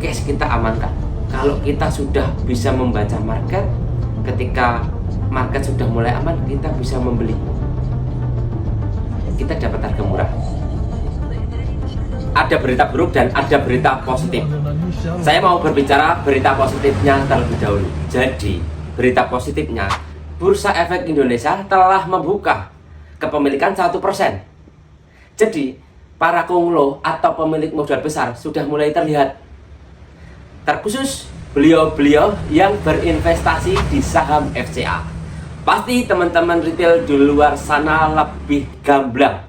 cash kita amankan. Kalau kita sudah bisa membaca market, ketika market sudah mulai aman, kita bisa membeli. Kita dapat harga murah. Ada berita buruk dan ada berita positif. Saya mau berbicara berita positifnya terlebih dahulu. Jadi, berita positifnya, Bursa Efek Indonesia telah membuka kepemilikan 1%. Jadi, para konglo atau pemilik modal besar sudah mulai terlihat. Terkhusus beliau-beliau yang berinvestasi di saham FCA. Pasti teman-teman retail di luar sana lebih gamblang.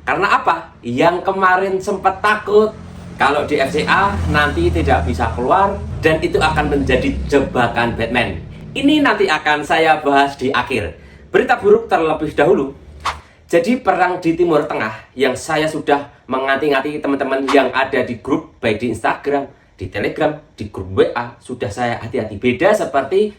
Karena apa? Yang kemarin sempat takut kalau di FCA nanti tidak bisa keluar dan itu akan menjadi jebakan Batman. Ini nanti akan saya bahas di akhir. Berita buruk terlebih dahulu. Jadi perang di Timur Tengah yang saya sudah menganti-anti teman-teman yang ada di grup, baik di Instagram, di Telegram, di grup WA, sudah saya hati-hati. Beda seperti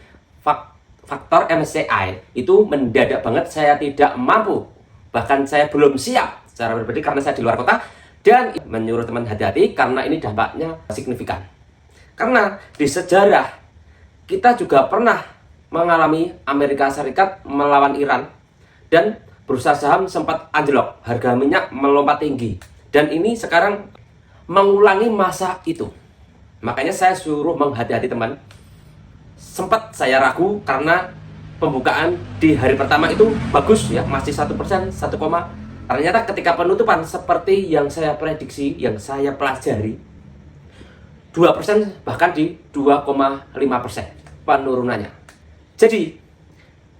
faktor MSCI, itu mendadak banget, saya tidak mampu. Bahkan saya belum siap secara pribadi karena saya di luar kota. Dan menyuruh teman hati-hati karena ini dampaknya signifikan. Karena di sejarah, kita juga pernah mengalami Amerika Serikat melawan Iran. Dan bursa saham sempat anjlok, harga minyak melompat tinggi. Dan ini sekarang mengulangi masa itu. Makanya saya suruh menghati-hati teman. Sempat saya ragu karena pembukaan di hari pertama itu bagus ya, masih 1%, 1, ternyata ketika penutupan seperti yang saya prediksi, yang saya pelajari, 2% bahkan di 2,5% penurunannya. Jadi,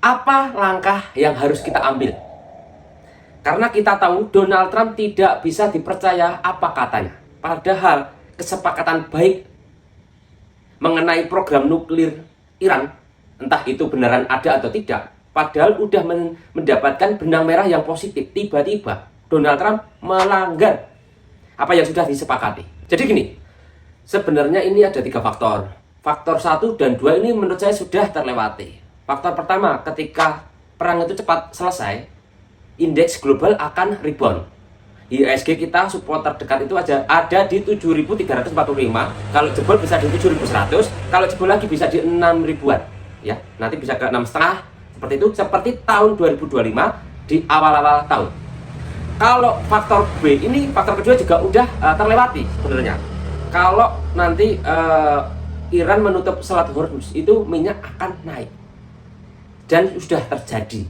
apa langkah yang harus kita ambil? Karena kita tahu Donald Trump tidak bisa dipercaya apa katanya. Padahal kesepakatan baik mengenai program nuklir Iran, entah itu beneran ada atau tidak, padahal udah mendapatkan benang merah yang positif. Tiba-tiba Donald Trump melanggar apa yang sudah disepakati. Jadi gini, sebenarnya ini ada 3 faktor. Faktor 1 dan 2 ini menurut saya sudah terlewati. Faktor pertama, ketika perang itu cepat selesai, indeks global akan rebound. IHSG kita support terdekat itu aja ada di 7.345. Kalau jebol bisa di 7.100. Kalau jebol lagi bisa di 6.000-an. Ya, nanti bisa ke 6,5 seperti itu. Seperti tahun 2025 di awal-awal tahun. Kalau faktor B ini, faktor kedua juga udah terlewati sebenarnya. Kalau nanti Iran menutup Selat Hormuz, itu minyak akan naik. Dan sudah terjadi.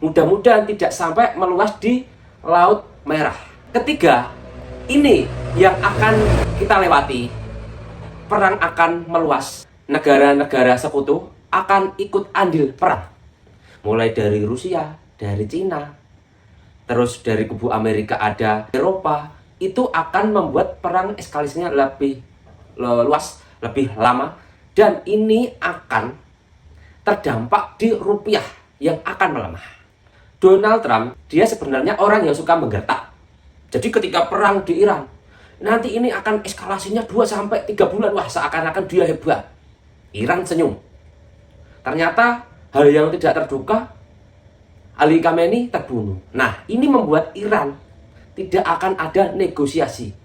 Mudah-mudahan tidak sampai meluas di Laut Merah. Ketiga, ini yang akan kita lewati. Perang akan meluas. Negara-negara sekutu akan ikut andil perang. Mulai dari Rusia, dari Cina, terus dari kubu Amerika ada Eropa. Itu akan membuat perang eskalasinya lebih luas, lebih lama. Dan ini akan terdampak di rupiah yang akan melemah. Donald Trump, dia sebenarnya orang yang suka menggertak. Jadi ketika perang di Iran, nanti ini akan eskalasinya 2-3 bulan. Wah, seakan-akan dia hebat. Iran senyum. Ternyata hal yang tidak terduga, Ali Khamenei terbunuh. Nah, ini membuat Iran tidak akan ada negosiasi.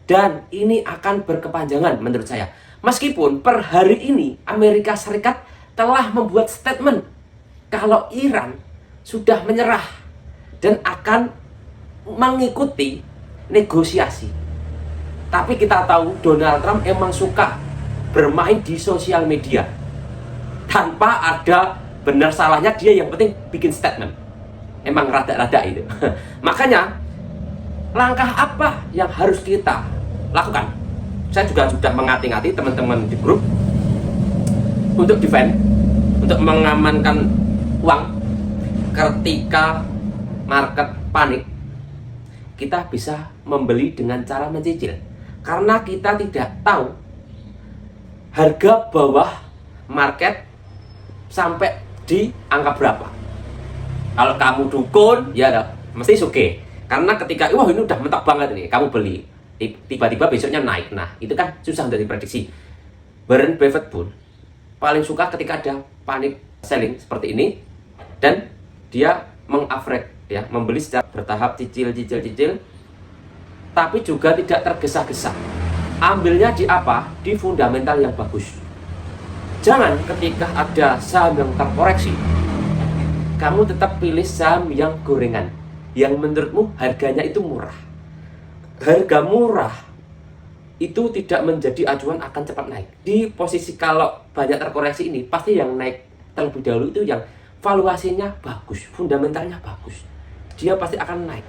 Dan ini akan berkepanjangan menurut saya. Meskipun per hari ini Amerika Serikat telah membuat statement kalau Iran sudah menyerah dan akan mengikuti negosiasi. Tapi kita tahu Donald Trump emang suka bermain di sosial media. Tanpa ada benar salahnya, dia yang penting bikin statement. Emang rada-rada itu. Makanya langkah apa yang harus kita lakukan? Saya juga sudah mengati-ngati teman-teman di grup untuk defend, untuk mengamankan uang. Ketika market panik, kita bisa membeli dengan cara mencicil. Karena kita tidak tahu harga bawah market sampai di angka berapa. Kalau kamu dukun, ya mesti suge. Karena ketika, wah ini udah mentok banget nih, kamu beli, tiba-tiba besoknya naik. Nah, itu kan susah untuk diprediksi. Warren Buffett pun paling suka ketika ada panik selling seperti ini. Dan dia mengaverage, ya, membeli secara bertahap, cicil, tapi juga tidak tergesa-gesa. Ambilnya di apa? Di fundamental yang bagus. Jangan ketika ada saham yang terkoreksi, kamu tetap pilih saham yang gorengan, yang menurutmu harganya itu murah. Harga murah itu tidak menjadi acuan akan cepat naik. Di posisi kalau banyak terkoreksi ini, pasti yang naik terlebih dahulu itu yang valuasinya bagus, fundamentalnya bagus. Dia pasti akan naik.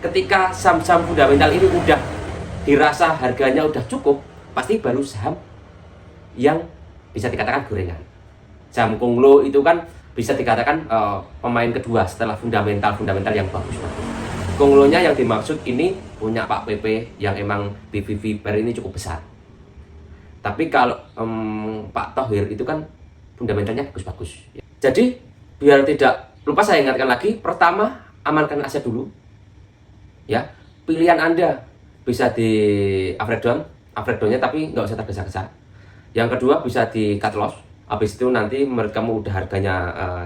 Ketika saham-saham fundamental ini udah dirasa harganya udah cukup, pasti baru saham yang bisa dikatakan gorengan. Saham konglo itu kan bisa dikatakan pemain kedua setelah fundamental yang bagus. Konglonya yang dimaksud ini punya Pak PP yang emang BVV per ini cukup besar. Tapi kalau Pak Thohir itu kan fundamentalnya bagus-bagus. Jadi biar tidak lupa saya ingatkan lagi, pertama amankan aset dulu. Ya, pilihan Anda bisa di average down-nya tapi nggak usah tergesa-gesa. Yang kedua bisa di cut loss. Habis itu nanti menurut kamu udah harganya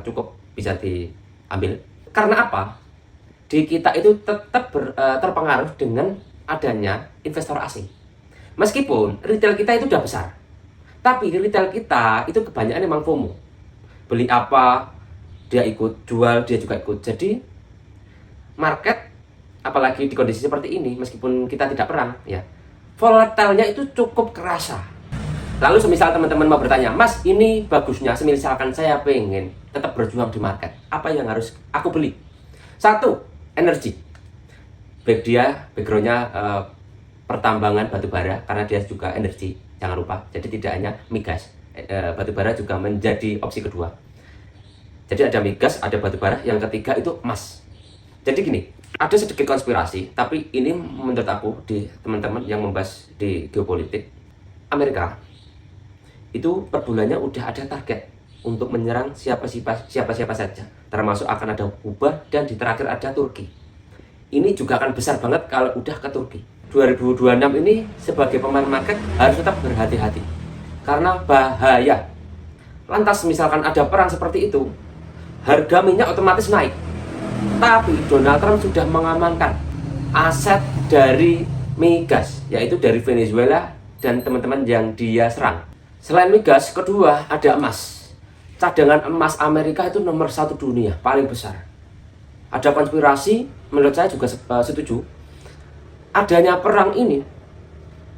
cukup, bisa diambil. Karena apa? Di kita itu tetap terpengaruh dengan adanya investor asing. Meskipun retail kita itu udah besar, tapi retail kita itu kebanyakan memang FOMO. Beli apa, dia ikut, jual, dia juga ikut. Jadi market, apalagi di kondisi seperti ini, meskipun kita tidak perang, ya, volatilnya itu cukup kerasa. Lalu semisal teman-teman mau bertanya, Mas, ini bagusnya, semisalkan saya pengen tetap berjuang di market, apa yang harus aku beli? Satu, energi. Backgroundnya pertambangan batubara, karena dia juga energi, jangan lupa. Jadi tidak hanya migas, batubara juga menjadi opsi kedua. Jadi ada migas, ada batubara, yang ketiga itu emas. Jadi gini, ada sedikit konspirasi, tapi ini menurut aku di teman-teman yang membahas di geopolitik, Amerika itu per bulannya udah ada target untuk menyerang siapa saja, termasuk akan ada Kuba dan di terakhir ada Turki. Ini juga akan besar banget kalau udah ke Turki. 2026 ini sebagai pemain market harus tetap berhati-hati karena bahaya. Lantas misalkan ada perang seperti itu, harga minyak otomatis naik. Tapi Donald Trump sudah mengamankan aset dari migas, yaitu dari Venezuela dan teman-teman yang dia serang. Selain migas, kedua ada emas. Cadangan emas Amerika itu nomor 1 dunia, paling besar. Ada konspirasi, menurut saya juga setuju. Adanya perang ini,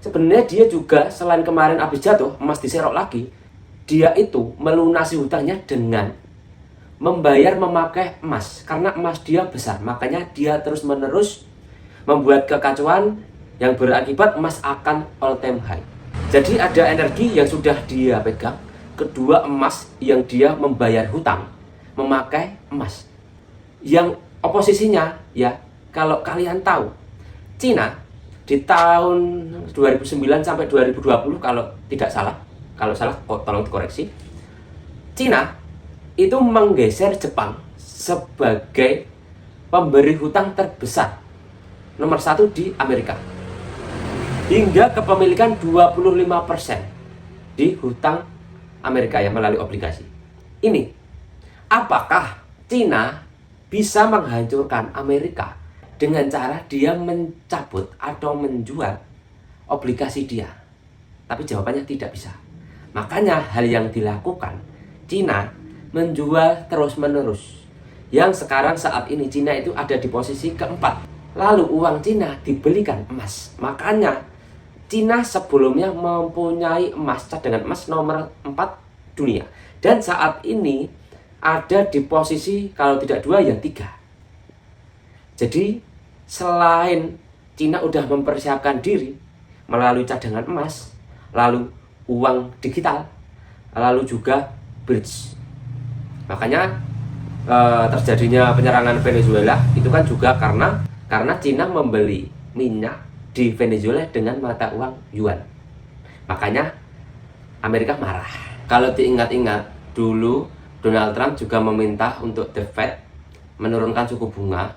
sebenarnya dia juga selain kemarin habis jatuh, emas diserok lagi, dia itu melunasi hutangnya dengan membayar memakai emas. Karena emas dia besar, makanya dia terus-menerus membuat kekacauan yang berakibat emas akan all time high. Jadi ada energi yang sudah dia pegang, kedua emas yang dia membayar hutang, memakai emas. Yang oposisinya, ya, kalau kalian tahu, Cina di tahun 2009 sampai 2020 kalau tidak salah, kalau salah tolong dikoreksi, Cina itu menggeser Jepang sebagai pemberi hutang terbesar nomor 1 di Amerika. Hingga kepemilikan 25% di hutang Amerika yang melalui obligasi. Ini, apakah Cina bisa menghancurkan Amerika dengan cara dia mencabut atau menjual obligasi dia? Tapi jawabannya tidak bisa. Makanya hal yang dilakukan Cina menjual terus-menerus. Yang sekarang saat ini Cina itu ada di posisi keempat. Lalu uang Cina dibelikan emas. Makanya Cina sebelumnya mempunyai emas, cadangan emas nomor 4 dunia. Dan saat ini ada di posisi kalau tidak 2 ya 3. Jadi selain Cina udah mempersiapkan diri melalui cadangan emas, lalu uang digital, lalu juga bridge. Makanya terjadinya penyerangan Venezuela itu kan juga karena Cina membeli minyak di Venezuela dengan mata uang yuan. Makanya Amerika marah. Kalau diingat-ingat dulu, Donald Trump juga meminta untuk The Fed menurunkan suku bunga,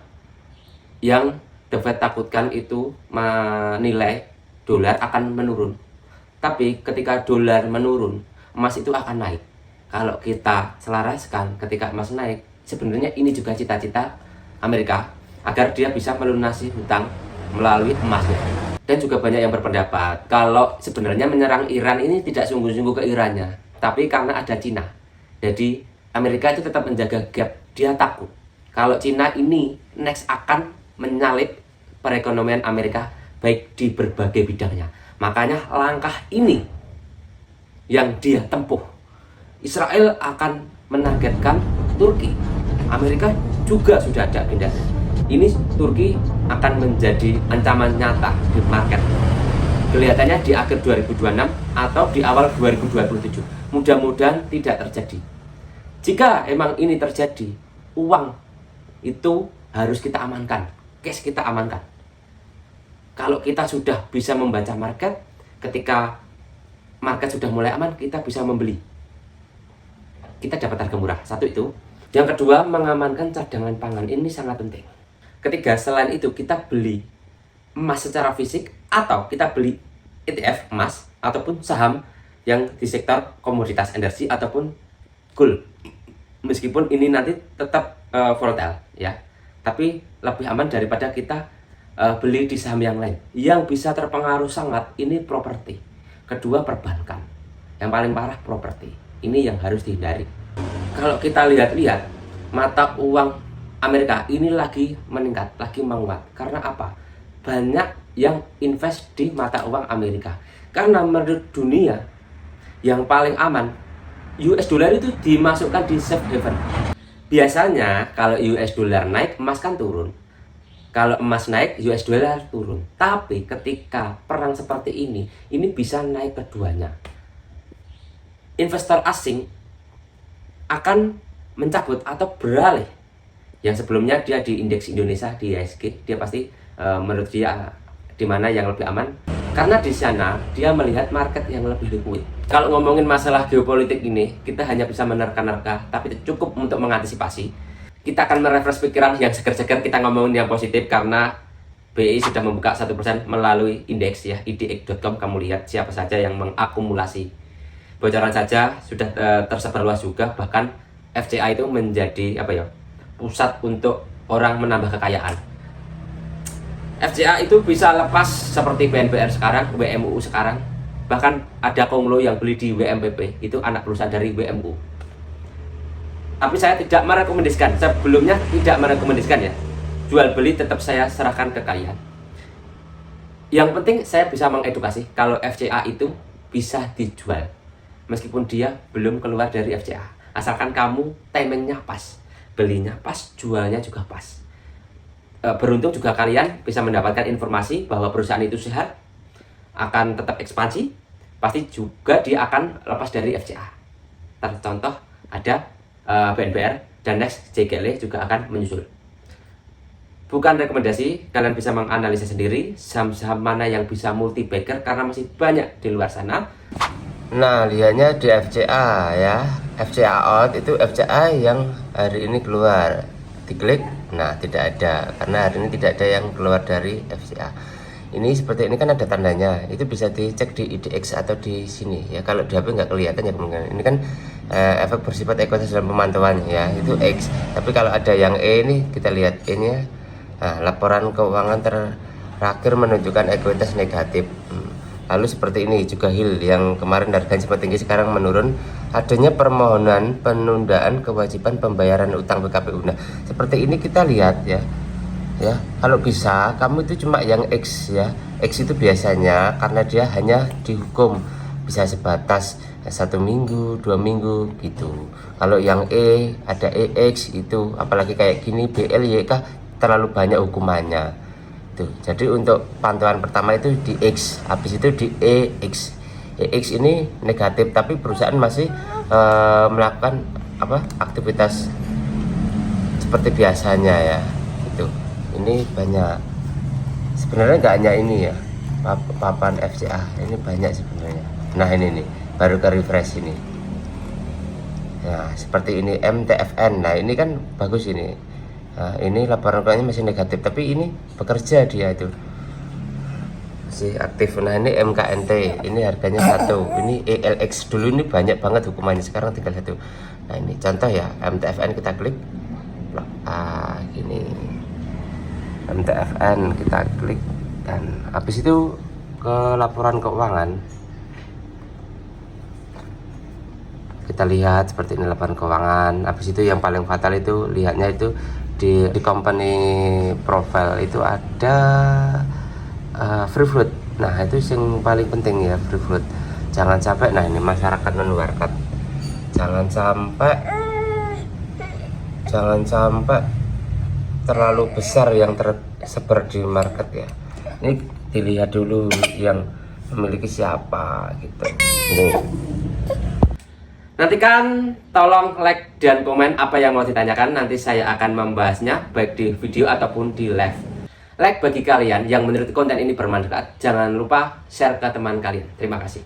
yang The Fed takutkan itu menilai dolar akan menurun. Tapi ketika dolar menurun, emas itu akan naik. Kalau kita selaraskan ketika emas naik, sebenarnya ini juga cita-cita Amerika agar dia bisa melunasi hutang melalui emasnya. Dan juga banyak yang berpendapat kalau sebenarnya menyerang Iran ini tidak sungguh-sungguh ke Irannya, tapi karena ada Cina. Jadi Amerika itu tetap menjaga gap. Dia takut kalau Cina ini next akan menyalip perekonomian Amerika baik di berbagai bidangnya. Makanya langkah ini yang dia tempuh. Israel akan menargetkan Turki. Amerika juga sudah ada agenda. Ini Turki akan menjadi ancaman nyata di market. Kelihatannya di akhir 2026 atau di awal 2027. Mudah-mudahan tidak terjadi. Jika emang ini terjadi, uang itu harus kita amankan, cash kita amankan. Kalau kita sudah bisa membaca market, ketika market sudah mulai aman, kita bisa membeli. Kita dapat harga murah. Satu itu. Yang kedua, mengamankan cadangan pangan. Ini sangat penting. Ketiga, selain itu kita beli emas secara fisik atau kita beli ETF emas ataupun saham yang di sektor komoditas energi ataupun gold. Meskipun ini nanti tetap volatile ya, tapi lebih aman daripada kita beli di saham yang lain yang bisa terpengaruh sangat. Ini properti. Kedua, perbankan. Yang paling parah properti. Ini yang harus dihindari. Kalau kita lihat-lihat mata uang Amerika ini lagi meningkat, lagi menguat. Karena apa? Banyak yang invest di mata uang Amerika. Karena menurut dunia yang paling aman, US dollar itu dimasukkan di safe haven. Biasanya kalau US dollar naik, emas kan turun. Kalau emas naik, US dollar turun. Tapi ketika perang seperti ini bisa naik keduanya. Investor asing akan mencabut atau beralih. Yang sebelumnya dia di indeks Indonesia di IHSG, dia pasti menurut dia di mana yang lebih aman, karena di sana dia melihat market yang lebih liquid. Kalau ngomongin masalah geopolitik ini, kita hanya bisa menerka-nerka, tapi cukup untuk mengantisipasi. Kita akan merefresh pikiran yang seger-seger, kita ngomongin yang positif karena BI sudah membuka 1% melalui indeks ya, idx.com. Kamu lihat siapa saja yang mengakumulasi. Bocoran saja sudah tersebar luas juga, bahkan FCA itu menjadi pusat untuk orang menambah kekayaan. FCA itu bisa lepas seperti BNPR sekarang, WMU sekarang, bahkan ada Konglo yang beli di WMPP, itu anak perusahaan dari WMU. Tapi saya tidak merekomendasikan, sebelumnya tidak merekomendasikan ya. Jual beli tetap saya serahkan ke kalian. Yang penting saya bisa mengedukasi kalau FCA itu bisa dijual, meskipun dia belum keluar dari FCA. Asalkan kamu timingnya pas, belinya pas, jualnya juga pas. Beruntung juga kalian bisa mendapatkan informasi bahwa perusahaan itu sehat, akan tetap ekspansi, pasti juga dia akan lepas dari FCA. Contoh ada BNPR dan next JGL juga akan menyusul. Bukan rekomendasi, kalian bisa menganalisis sendiri saham-saham mana yang bisa multi bagger karena masih banyak di luar sana. Nah, lihatnya di FCA ya. FCA out itu FCA yang hari ini keluar. Diklik, nah tidak ada karena hari ini tidak ada yang keluar dari FCA. Ini seperti ini kan ada tandanya. Itu bisa dicek di IDX atau di sini ya. Kalau di HP nggak kelihatan ya kemungkinan. Ini kan efek bersifat ekuitas dalam pemantauan ya. Itu X. Tapi kalau ada yang E ini kita lihat ini ya. Nah, laporan keuangan terakhir menunjukkan ekuitas negatif. Lalu seperti ini juga HIL yang kemarin harganya sempat tinggi sekarang menurun. Adanya permohonan penundaan kewajiban pembayaran utang PKPU. Nah, seperti ini kita lihat ya. Ya, kalau bisa kamu itu cuma yang X ya. X itu biasanya karena dia hanya dihukum bisa sebatas 1 minggu, 2 minggu gitu. Kalau yang E ada EX itu apalagi kayak gini BLYK terlalu banyak hukumannya. Jadi untuk pantauan pertama itu di X, habis itu di EX. EX ini negatif tapi perusahaan masih melakukan aktivitas seperti biasanya ya. Itu. Ini banyak. Sebenarnya nggak hanya ini ya. Papan FCA ini banyak sebenarnya. Nah, ini nih, baru ke refresh ini. Nah, seperti ini MTFN. Nah, ini kan bagus ini. Nah, ini laporan keuangannya masih negatif tapi ini bekerja dia itu masih aktif. Nah, ini MKNT ini harganya 1, ini ELX dulu ini banyak banget hukumannya, sekarang tinggal 1. Nah, ini contoh ya MTFN, kita klik gini MTFN kita klik. Dan habis itu ke laporan keuangan, kita lihat seperti ini laporan keuangan. Habis itu yang paling fatal itu lihatnya itu di company profile itu ada free float. Nah itu yang paling penting ya, free float. Jangan sampai, nah ini masyarakat mengeluarkan, jangan sampai terlalu besar yang tersebar di market ya. Ini dilihat dulu yang memiliki siapa gitu. Ini. Nantikan tolong like dan komen apa yang mau ditanyakan. Nanti saya akan membahasnya baik di video ataupun di live. Like bagi kalian yang menurut konten ini bermanfaat. Jangan lupa share ke teman kalian. Terima kasih.